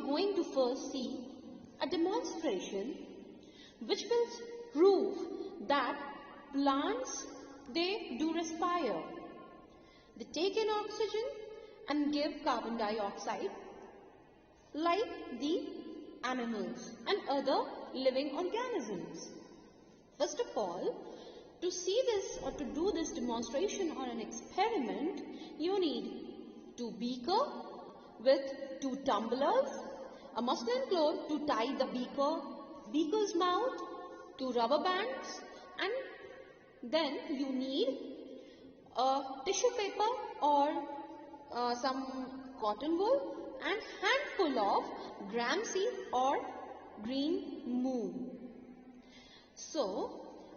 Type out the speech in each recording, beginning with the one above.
going to first see a demonstration which will prove that plants, they do respire. They take in oxygen and give carbon dioxide like the animals and other living organisms. First of all, to see this or to do this demonstration or an experiment, you need 2 beakers with 2 tumblers, a muslin cloth to tie the beaker's mouth, 2 rubber bands, and then you need a tissue paper or some cotton wool and handful of gram seed or green moon. So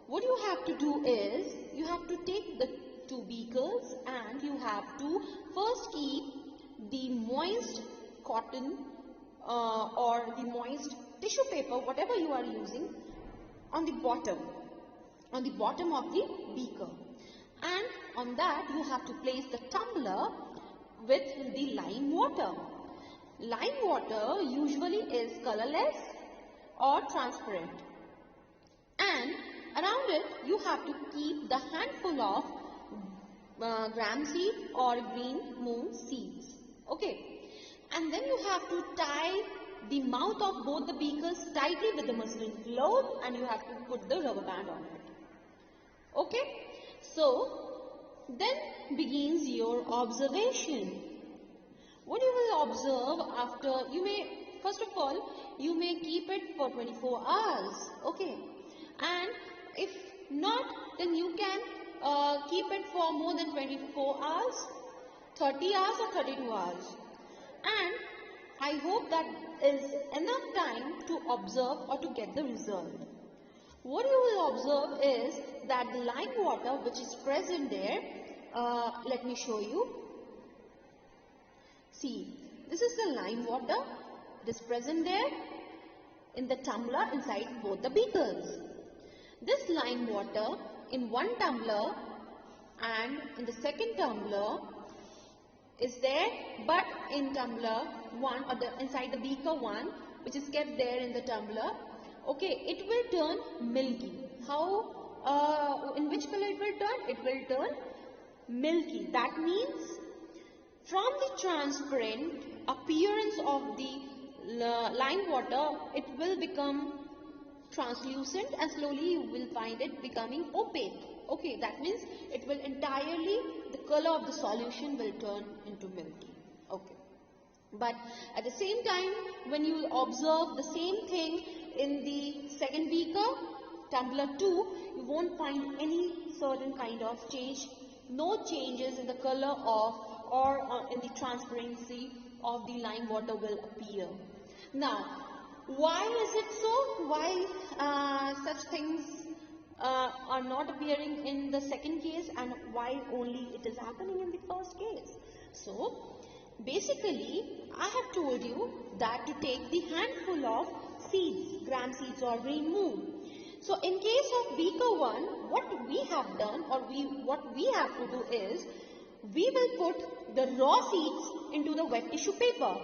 what you have to do is you have to take the 2 beakers and you have to first keep the moist cotton or the moist tissue paper, whatever you are using, on the bottom of the beaker, and on that you have to place the tumbler with the lime water. Lime water usually is colorless or transparent, and around it you have to keep the handful of gram seed or green moon seeds. Okay, and then you have to tie the mouth of both the beakers tightly with the muslin cloth, and you have to put the rubber band on it. Okay, so then begins your observation. What you will observe after, first of all, you may keep it for 24 hours. Okay, and if not, then you can keep it for more than 24 hours, 30 hours or 32 hours. And I hope that is enough time to observe or to get the result. What you will observe is that the lime water which is present there, let me show you. See, this is the lime water. It is present there in the tumbler inside both the beakers. This lime water in one tumbler and in the second tumbler is there, but in tumbler 1 or inside the beaker 1, which is kept there in the tumbler, okay, it will turn milky. How, in which color it will turn? It will turn milky. That means from the transparent appearance of the lime water, it will become translucent and slowly you will find it becoming opaque. Okay, that means it will entirely, the color of the solution will turn into milky. Okay, but at the same time, when you observe the same thing in the second beaker, tumbler 2, you won't find any certain kind of change, no changes in the color of or in the transparency of the lime water will appear. Now, why is it so? Why such things are not appearing in the second case, and why only it is happening in the first case? So, basically, I have told you that to take the handful of seeds, gram seeds or green moon. So, in case of beaker 1, what we have done or what we have to do is, we will put the raw seeds into the wet tissue paper.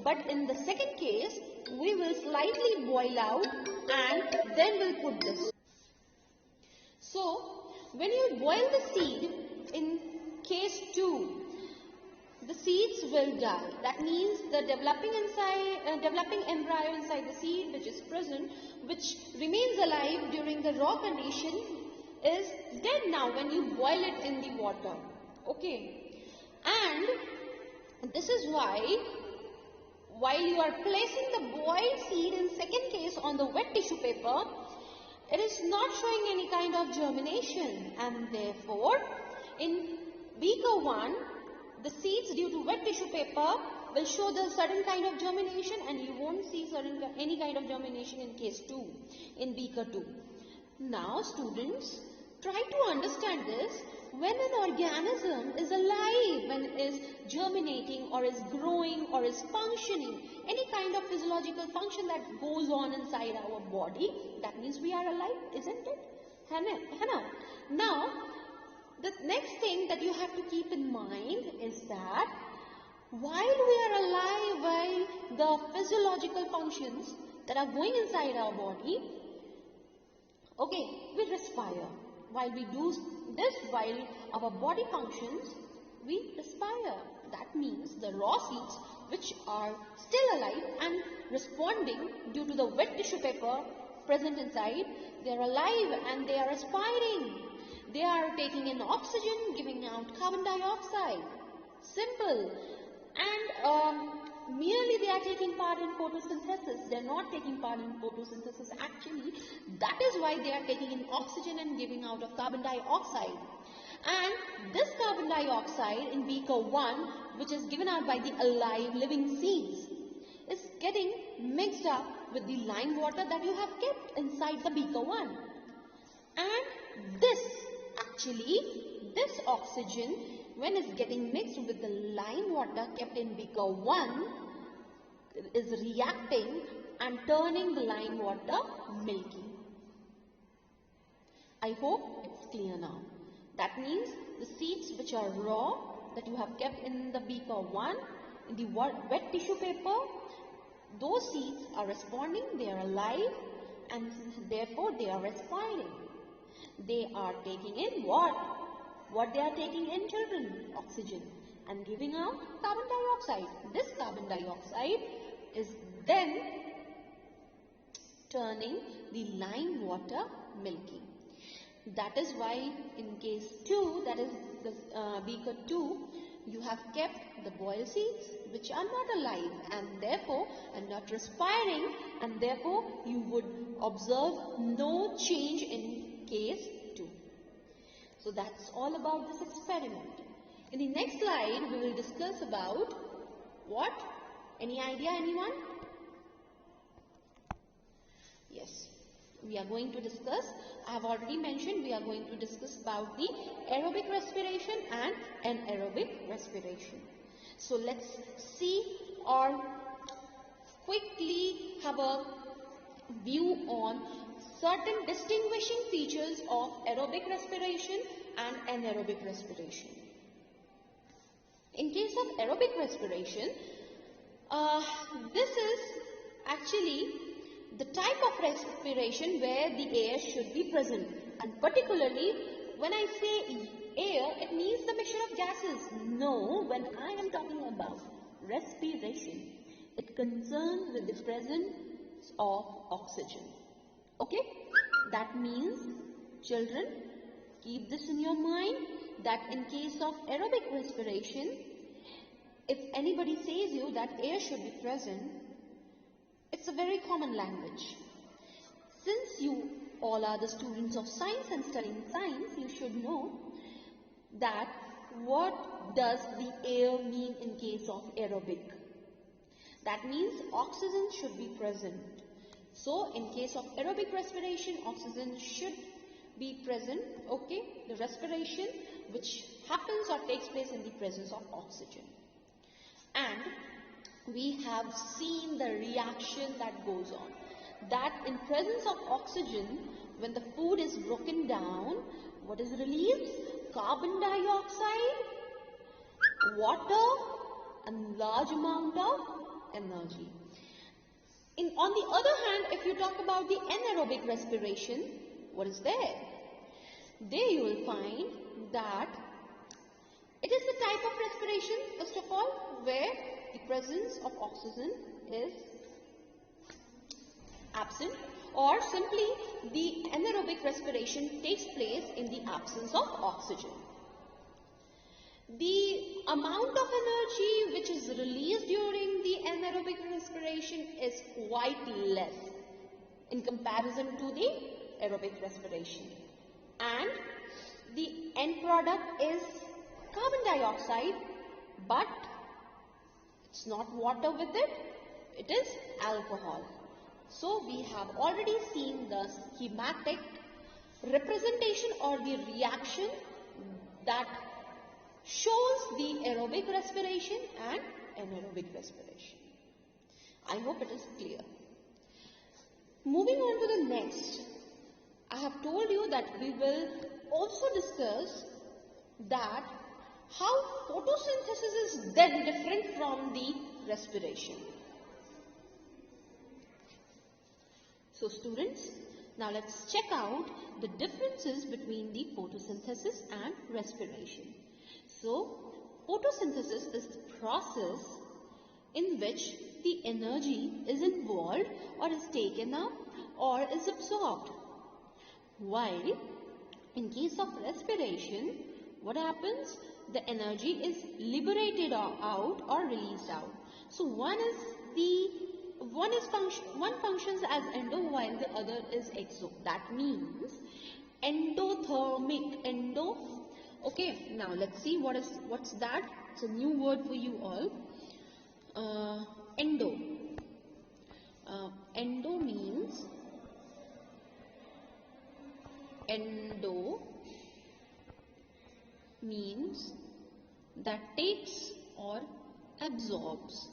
But in the second case, we will slightly boil out and then we'll put this. So, when you boil the seed, in case 2, the seeds will die. That means the developing embryo inside the seed which is present, which remains alive during the raw condition, is dead now when you boil it in the water. Okay, and this is why while you are placing the boiled seed in second case on the wet tissue paper, it is not showing any kind of germination, and therefore in beaker 1, the seeds due to wet tissue paper will show the certain kind of germination, and you won't see any kind of germination in case 2, in beaker 2. Now students, try to understand this. When an organism is alive, when it is germinating or is growing or is functioning, any kind of physiological function that goes on inside our body, that means we are alive, isn't it? Hannah. Now, the next thing that you have to keep in mind is that While we are alive, while the physiological functions that are going inside our body, okay, we respire. While we do this, while our body functions, we respire. That means the raw seeds which are still alive and responding due to the wet tissue paper present inside, they are alive and they are respiring. They are taking in oxygen, giving out carbon dioxide. Simple. And merely they are taking part in photosynthesis. They are not taking part in photosynthesis actually. That is why they are taking in oxygen and giving out of carbon dioxide. And this carbon dioxide in beaker 1, which is given out by the alive living seeds, is getting mixed up with the lime water that you have kept inside the beaker 1. And this oxygen, when it's getting mixed with the lime water kept in beaker 1, is reacting and turning the lime water milky. I hope it's clear now. That means the seeds which are raw that you have kept in the beaker 1, in the wet tissue paper, those seeds are responding, they are alive, and therefore they are respiring. They are taking in what? What they are taking in, children? Oxygen, and giving out carbon dioxide. This carbon dioxide is then turning the lime water milky. That is why in case 2, that is the beaker 2, you have kept the boiled seeds which are not alive and therefore are not respiring, and therefore you would observe no change in case 2. So that's all about this experiment. In the next slide we will discuss about what? Any idea, anyone? Yes. We are going to discuss, I have already mentioned, we are going to discuss about the aerobic respiration and anaerobic respiration. So let's see or quickly have a view on certain distinguishing features of aerobic respiration and anaerobic respiration. In case of aerobic respiration, this is actually the type of respiration where the air should be present, and particularly when I say air, it means the mixture of gases. No, when I am talking about respiration, it concerns with the presence of oxygen. Okay, that means children, keep this in your mind that in case of aerobic respiration, if anybody says you that air should be present, it's a very common language. Since you all are the students of science and studying science, you should know that what does the air mean in case of aerobic. That means oxygen should be present. So in case of aerobic respiration, oxygen should be present, okay, the respiration which happens or takes place in the presence of oxygen. And we have seen the reaction that goes on, that in presence of oxygen, when the food is broken down, what is released? Carbon dioxide, water, and large amount of energy. On the other hand, if you talk about the anaerobic respiration, what is there? There you will find that it is the type of respiration, first of all, where the presence of oxygen is absent, or simply the anaerobic respiration takes place in the absence of oxygen. The amount of energy which is released during the anaerobic respiration is quite less in comparison to the aerobic respiration, and the end product is carbon dioxide, but it's not water with it, it is alcohol. So we have already seen the schematic representation or the reaction that shows the aerobic respiration and anaerobic respiration. I hope it is clear. Moving on to the next, I have told you that we will also discuss that how photosynthesis is then different from the respiration. So students, now let's check out the differences between the photosynthesis and respiration. So photosynthesis is the process in which the energy is involved or is taken up or is absorbed. While in case of respiration, what happens? The energy is liberated out or released out. So one functions as endo while the other is exo. That means endothermic. Okay, now let's see what's that. It's a new word for you all. Endo. Endo means that takes or absorbs.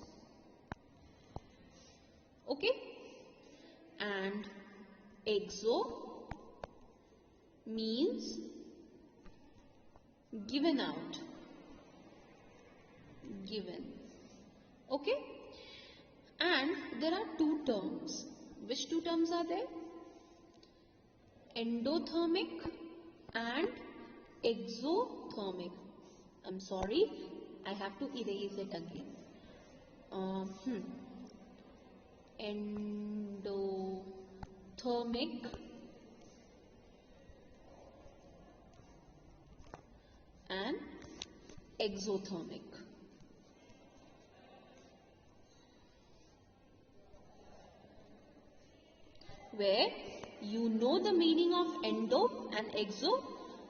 Okay, and exo means given out. Okay, and there are two terms. Which two terms are there? Endothermic and exothermic. I'm sorry, I have to erase it again. Endothermic and exothermic. Where you know the meaning of endo and exo,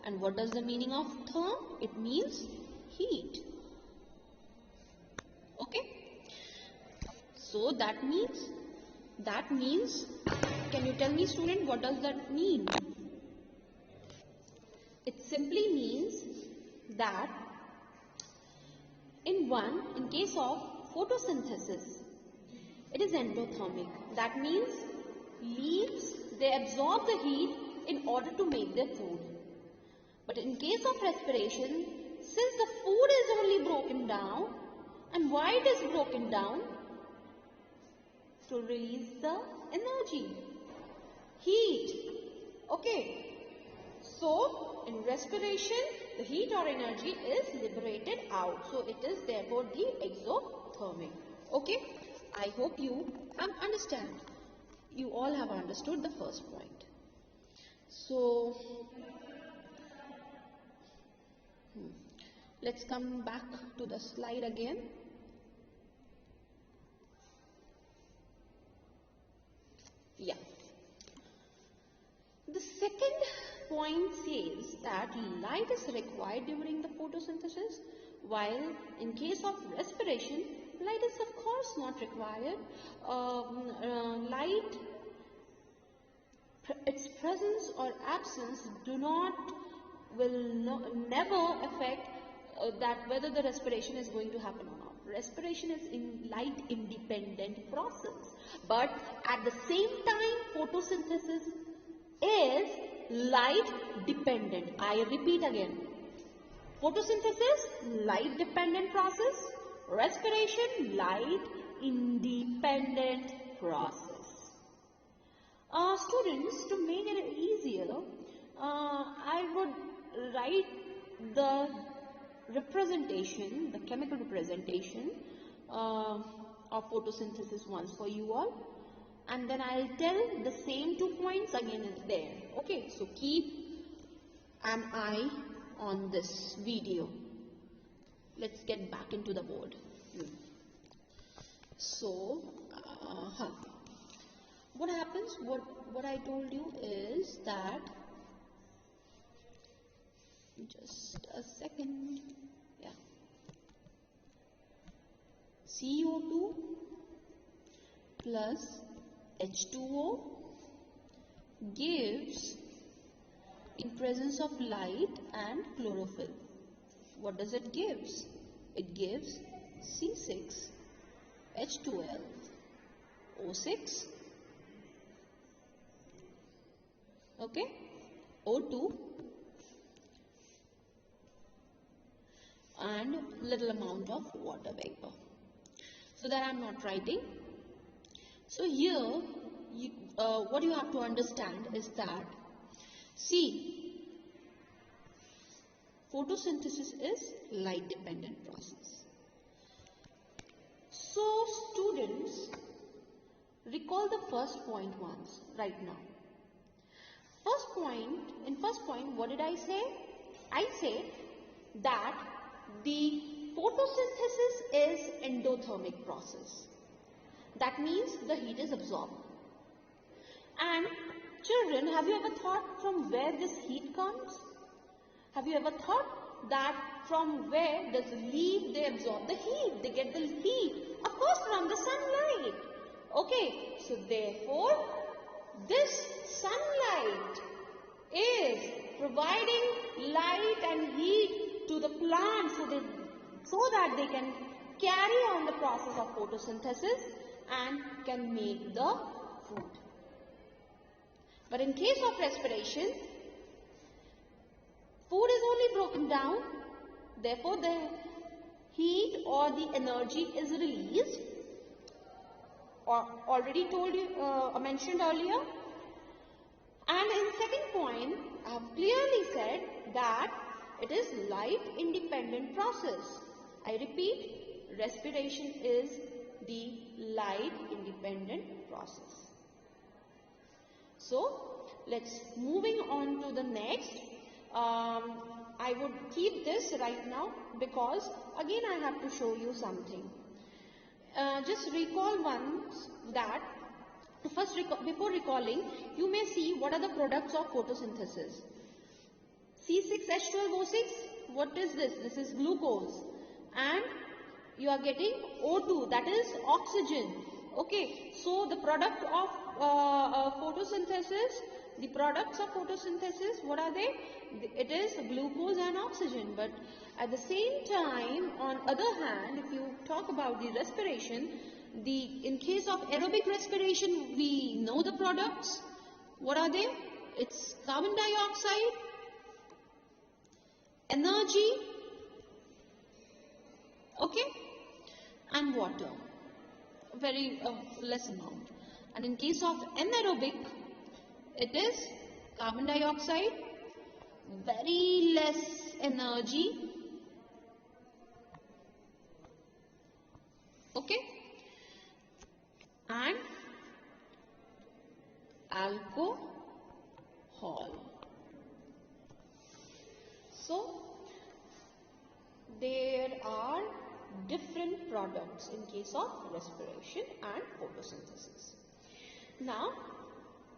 and what does the meaning of therm? It means heat. Okay, so that means, can you tell me, student, what does that mean? It simply means that in case of photosynthesis, it is endothermic. That means leaves, they absorb the heat in order to make their food. But in case of respiration, since the food is only broken down, and why it is broken down? To release the energy, heat. Okay, so in respiration, the heat or energy is liberated out. So it is therefore the exothermic. Okay, I hope you have understand. You all have understood the first point. So let's come back to the slide again. Yeah. The second point says that light is required during the photosynthesis, while in case of respiration, light is of course not required. Light, its presence or absence will never affect that whether the respiration is going to happen or not. Respiration is in light independent process, but at the same time photosynthesis is light dependent. I repeat again, photosynthesis light dependent process, respiration light independent process. Students, to make it easier, I would write the representation, the chemical representation of photosynthesis once for you all, and then I'll tell the same 2 points again and there. Okay, so keep an eye on this video. Let's get back into the board. So what happens, what I told you is that, just a second, yeah, CO2 plus H2O gives, in presence of light and chlorophyll, what does it gives? It gives C6, H12, O6, okay, O2, and little amount of water vapor. So that I'm not writing. So here, what you have to understand is that, see, photosynthesis is light dependent process. So students, recall the first point once right now. In first point, what did I say? I said that the photosynthesis is endothermic process. That means the heat is absorbed. And children, have you ever thought from where this heat comes? Have you ever thought that from where does leaf they absorb the heat? They get the heat. Of course, from the sunlight. Okay, so therefore, this sunlight is providing light and heat to the plants so that they can carry on the process of photosynthesis and can make the food. But in case of respiration, food is only broken down, therefore the heat or the energy is released, or already mentioned earlier. And in second point, I have clearly said that it is light independent process. I repeat, respiration is the light independent process. So let's moving on to the next. I would keep this right now because again I have to show you something. Just recall once that first before recalling, you may see what are the products of photosynthesis. C6H12O6, what is this? This is glucose, and you are getting O2, that is oxygen. Okay, so the product of photosynthesis, the products of photosynthesis, what are they? It is glucose and oxygen. But at the same time, on other hand, if you talk about the respiration, in case of aerobic respiration, we know the products. What are they? It's carbon dioxide, energy, okay, and water, very less amount. And in case of anaerobic, it is carbon dioxide, very less energy, okay, and alcohol. So there are different products in case of respiration and photosynthesis. Now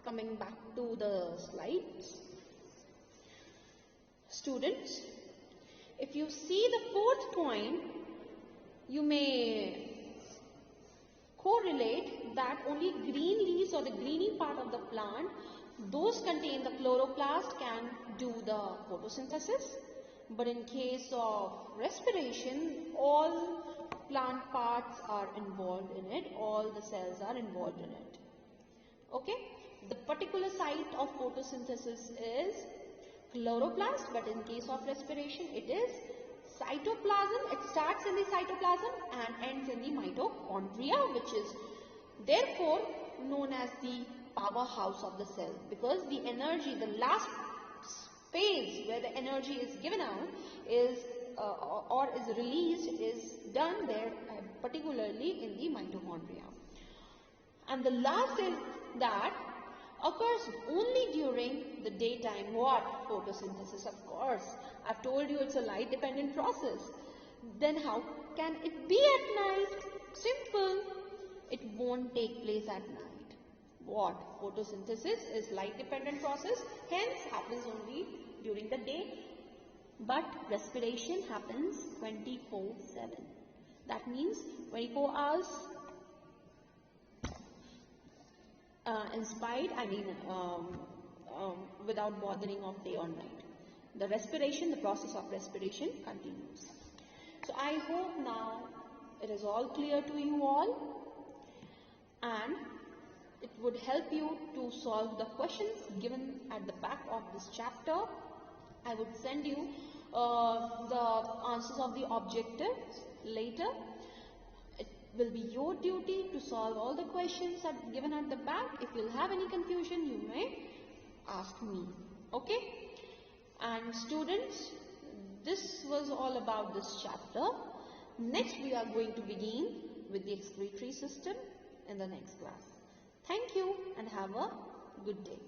coming back to the slides, students, if you see the fourth point, you may correlate that only green leaves or the greeny part of the plant, those contain the chloroplast, can do the photosynthesis. But in case of respiration, all plant parts are involved in it, all the cells are involved in it. Okay, the particular site of photosynthesis is chloroplast, but in case of respiration it is cytoplasm. It starts in the cytoplasm and ends in the mitochondria, which is therefore known as the powerhouse of the cell, because the energy, the last phase where the energy is given out is or is released, is done there, particularly in the mitochondria. And the last is that occurs only during the daytime. What? Photosynthesis, of course. I've told you it's a light dependent process. Then how can it be at night? Simple. It won't take place at night. What? Photosynthesis is light dependent process, hence happens only during the day. But respiration happens 24/7. That means 24 hours without bothering of day or night. The respiration, the process of respiration continues. So I hope now it is all clear to you all, and it would help you to solve the questions given at the back of this chapter. I would send you the answers of the objectives later. It will be your duty to solve all the questions given at the back. If you'll have any confusion, you may ask me. Okay? And students, this was all about this chapter. Next, we are going to begin with the excretory system in the next class. Thank you and have a good day.